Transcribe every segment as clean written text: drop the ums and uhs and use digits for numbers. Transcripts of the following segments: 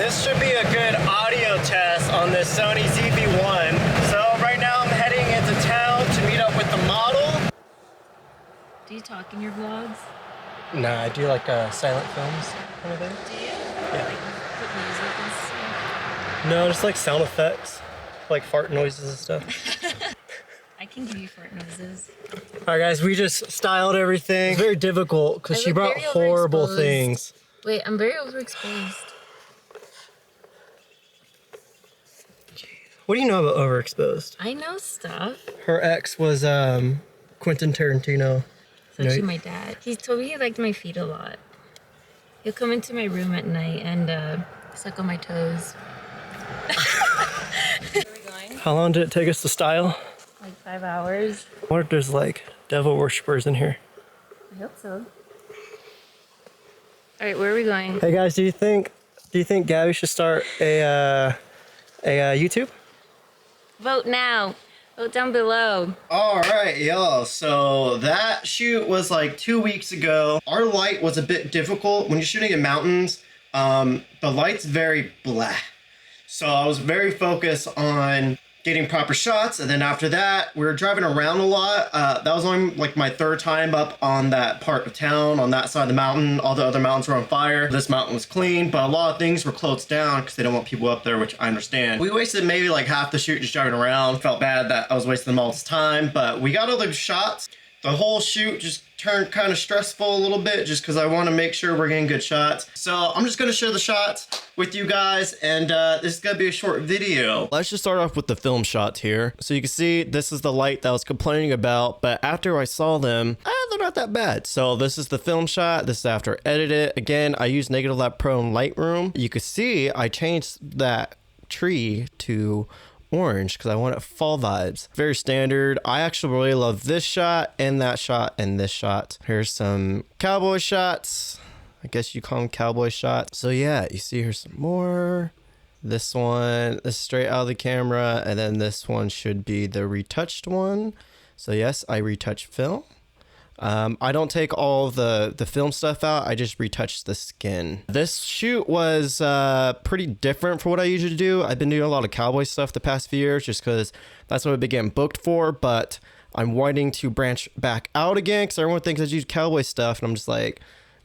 This should be a good audio test on this Sony ZV-1. So right now I'm heading into town to meet up with the model. Do you talk in your vlogs? Nah, I do like silent films kind of thing. Do you? Yeah. Like put music and stuff? No, just like sound effects, like fart noises and stuff. I can give you fart noises. All right, guys, we just styled everything. It's very difficult because she brought horrible things. Wait, I'm very overexposed. What do you know about overexposed? I know stuff. Her ex was Quentin Tarantino. It's actually my dad. He told me he liked my feet a lot. He'll come into my room at night and suck on my toes. Where are we going? How long did it take us to style? Like 5 hours. What if there's like devil worshippers in here? I hope so. All right, where are we going? Hey guys, do you think Gabby should start a YouTube? Vote now. Vote down below. All right, y'all. So that shoot was like 2 weeks ago. Our light was a bit difficult. When you're shooting in mountains, the light's very blah. So I was very focused on getting proper shots, and then after that we were driving around a lot. That was only like my third time up on that part of town, on that side of the mountain. All the other mountains were on fire. This mountain was clean, but a lot of things were closed down because they don't want people up there, which I understand. We wasted maybe like half the shoot just driving around. Felt bad that I was wasting them all this time, but we got all the shots. The whole shoot just turned kind of stressful a little bit just because I want to make sure we're getting good shots. So I'm just going to share the shots with you guys, and this is going to be a short video. Let's just start off with the film shots here. So you can see this is the light that I was complaining about, but after I saw them, they're not that bad. So this is the film shot. This is after I edit it. Again, I use Negative Lab Pro in Lightroom. You can see I changed that tree to orange because I wanted fall vibes. Very standard. I actually really love this shot and that shot and this shot. Here's some cowboy shots. I guess you call them cowboy shots. So yeah, you see here's some more. This one is straight out of the camera, and then this one should be the retouched one. So yes, I retouch film. I don't take all the film stuff out. I just retouch the skin. This shoot was pretty different for what I usually do. I've been doing a lot of cowboy stuff the past few years just because that's what I've been getting booked for, but I'm wanting to branch back out again because everyone thinks I do cowboy stuff, and I'm just like,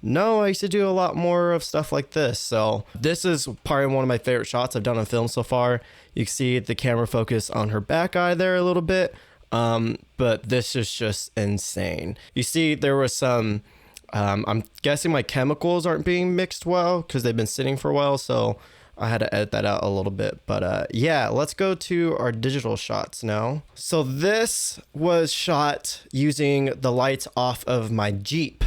no, I used to do a lot more of stuff like this. So this is probably one of my favorite shots I've done on film so far. You can see the camera focus on her back eye there a little bit. But this is just insane. You see there was some, I'm guessing my chemicals aren't being mixed well because they've been sitting for a while. So I had to edit that out a little bit, but yeah, let's go to our digital shots now. So this was shot using the lights off of my Jeep.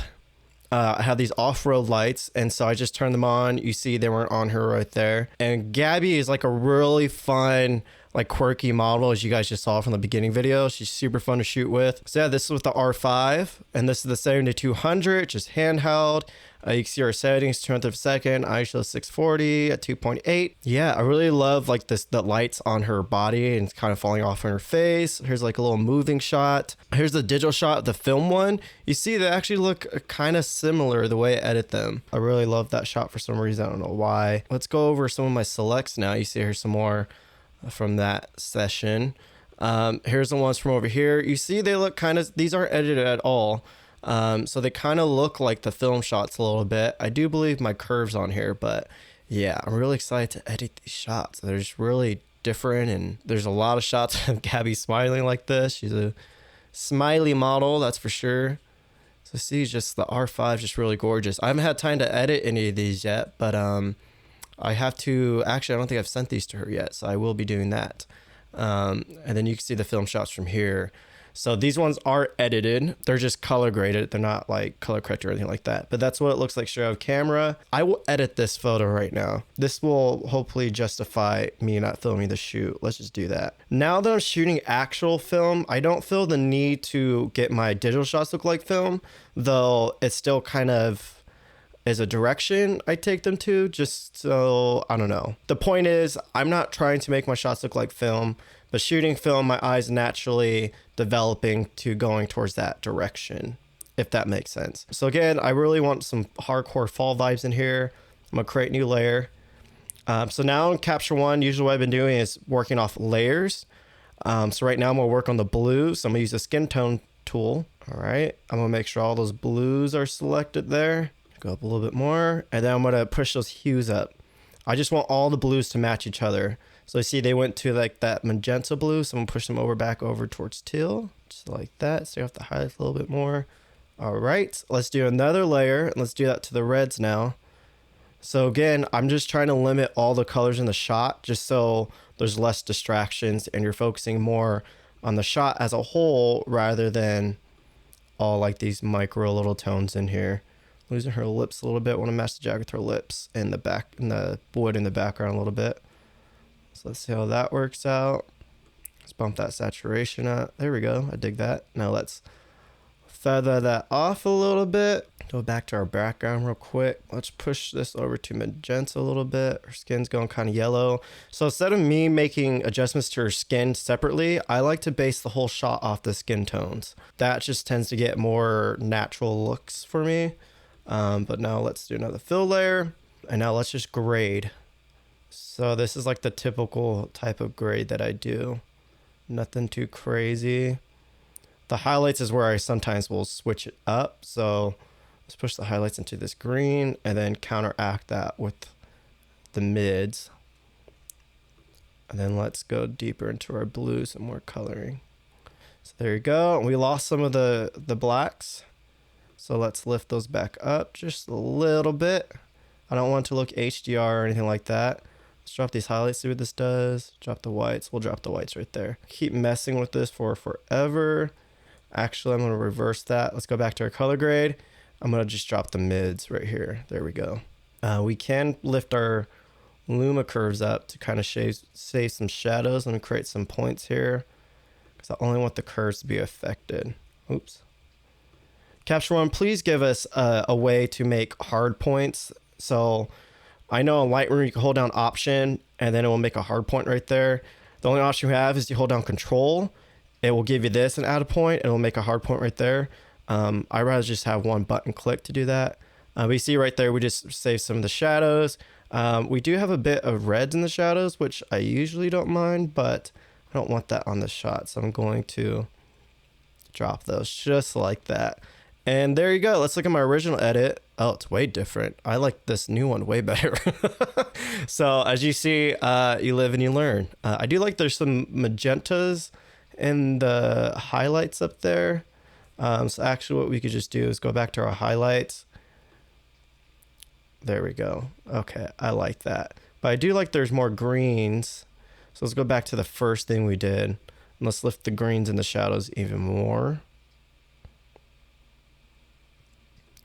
I have these off-road lights, and so I just turned them on. You see they weren't on her right there. And Gabby is like a really fun, like quirky model, as you guys just saw from the beginning video. She's super fun to shoot with. So yeah, this is with the R5, and this is the 70-200, just handheld. You can see our settings, 200th of a second, ISO 640 at 2.8. Yeah, I really love like the lights on her body and it's kind of falling off on her face. Here's like a little moving shot. Here's the digital shot, the film one. You see they actually look kind of similar the way I edit them. I really love that shot for some reason. I don't know why. Let's go over some of my selects now. You see here's some more from that session. Here's the ones from over here. You see they look kind of, these aren't edited at all. So they kind of look like the film shots a little bit. I do believe my curves on here, but yeah, I'm really excited to edit these shots. They're just really different, and there's a lot of shots of Gabby smiling like this. She's a smiley model, that's for sure. So see, just the R5 just really gorgeous. I haven't had time to edit any of these yet, but I have to, actually I don't think I've sent these to her yet, so I will be doing that. And then you can see the film shots from here. So these ones are edited. They're just color graded. They're not like color corrected or anything like that. But that's what it looks like straight out of camera. I will edit this photo right now. This will hopefully justify me not filming the shoot. Let's just do that. Now that I'm shooting actual film, I don't feel the need to get my digital shots look like film, though it's still kind of is a direction I take them to, just so, I don't know. The point is, I'm not trying to make my shots look like film, but shooting film, my eyes naturally developing to going towards that direction, if that makes sense. So again, I really want some hardcore fall vibes in here. I'm gonna create a new layer. So now in Capture One, usually what I've been doing is working off layers. So right now I'm gonna work on the blue. So I'm gonna use the skin tone tool. All right, I'm gonna make sure all those blues are selected there. Go up a little bit more, and then I'm gonna push those hues up. I just want all the blues to match each other. So you see they went to like that magenta blue, so I'm gonna push them back over towards teal, just like that. So you have to highlight a little bit more. All right, let's do another layer. Let's do that to the reds now. So again, I'm just trying to limit all the colors in the shot just so there's less distractions and you're focusing more on the shot as a whole rather than all like these micro little tones in here. Losing her lips a little bit. Want to match the jacket with her lips and the back and the wood in the background a little bit. So let's see how that works out. Let's bump that saturation up. There we go. I dig that. Now let's feather that off a little bit. Go back to our background real quick. Let's push this over to magenta a little bit. Her skin's going kind of yellow. So instead of me making adjustments to her skin separately, I like to base the whole shot off the skin tones. That just tends to get more natural looks for me. But now let's do another fill layer. And now let's just grade. So this is like the typical type of grade that I do. Nothing too crazy. The highlights is where I sometimes will switch it up. So let's push the highlights into this green and then counteract that with the mids. And then let's go deeper into our blues and more coloring. So there you go. We lost some of the blacks. So let's lift those back up just a little bit. I don't want it to look HDR or anything like that. Let's drop these highlights, see what this does. Drop the whites. We'll drop the whites right there. Keep messing with this for forever. Actually, I'm going to reverse that. Let's go back to our color grade. I'm going to just drop the mids right here. There we go. We can lift our Luma curves up to kind of save some shadows. Let me create some points here because I only want the curves to be affected. Oops. Capture One, please give us a way to make hard points. So I know in Lightroom you can hold down Option and then it will make a hard point right there. The only option you have is you hold down Control. It will give you this and add a point. It will make a hard point right there. I'd rather just have one button click to do that. We see right there, we just save some of the shadows. We do have a bit of reds in the shadows, which I usually don't mind, but I don't want that on the shot. So I'm going to drop those just like that. And there you go. Let's look at my original edit. Oh, it's way different. I like this new one way better. So as you see, you live and you learn. I do like there's some magentas in the highlights up there. So actually what we could just do is go back to our highlights. There we go. Okay, I like that. But I do like there's more greens. So let's go back to the first thing we did. And let's lift the greens and the shadows even more.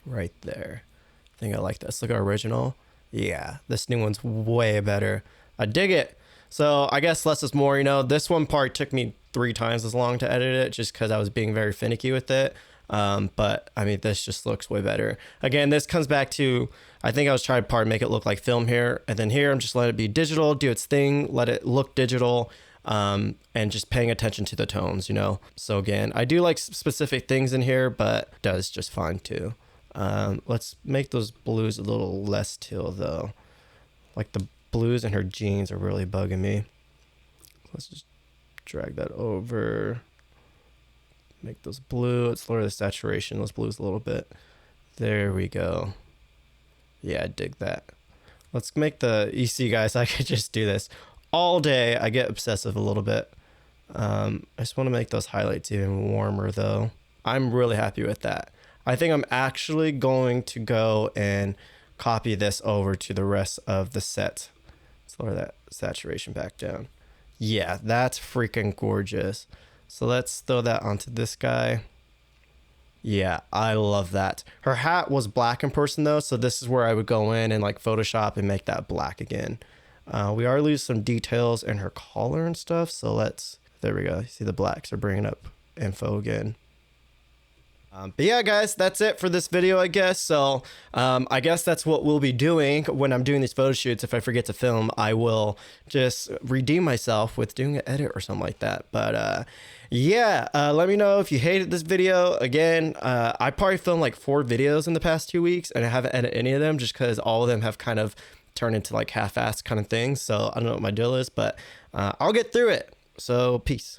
Right there. I think I like this. Look at our original. Yeah, this new one's way better. I dig it. So I guess less is more, you know. This one part took me 3 times as long to edit it just because I was being very finicky with it. But I mean, this just looks way better. Again, this comes back to, I think I was trying to make it look like film here. And then here, I'm just letting it be digital, do its thing, let it look digital. And just paying attention to the tones, you know. So again, I do like specific things in here, but it does just fine too. Let's make those blues a little less teal though. Like the blues in her jeans are really bugging me. Let's just drag that over. Make those blue. Let's lower the saturation, those blues a little bit. There we go. Yeah, I dig that. Let's make the, you see guys, I could just do this all day. I get obsessive a little bit. I just want to make those highlights even warmer though. I'm really happy with that. I think I'm actually going to go and copy this over to the rest of the set. Let's lower that saturation back down. Yeah, that's freaking gorgeous. So let's throw that onto this guy. Yeah, I love that. Her hat was black in person though, so this is where I would go in and like Photoshop and make that black again. We are losing some details in her collar and stuff, so let's, there we go. You see the blacks are bringing up info again. But yeah, guys, that's it for this video, I guess. So I guess that's what we'll be doing when I'm doing these photo shoots. If I forget to film, I will just redeem myself with doing an edit or something like that. But yeah, let me know if you hated this video. Again, I probably filmed like 4 videos in the past 2 weeks and I haven't edited any of them just because all of them have kind of turn into like half-assed kind of things. So I don't know what my deal is, but I'll get through it. So peace.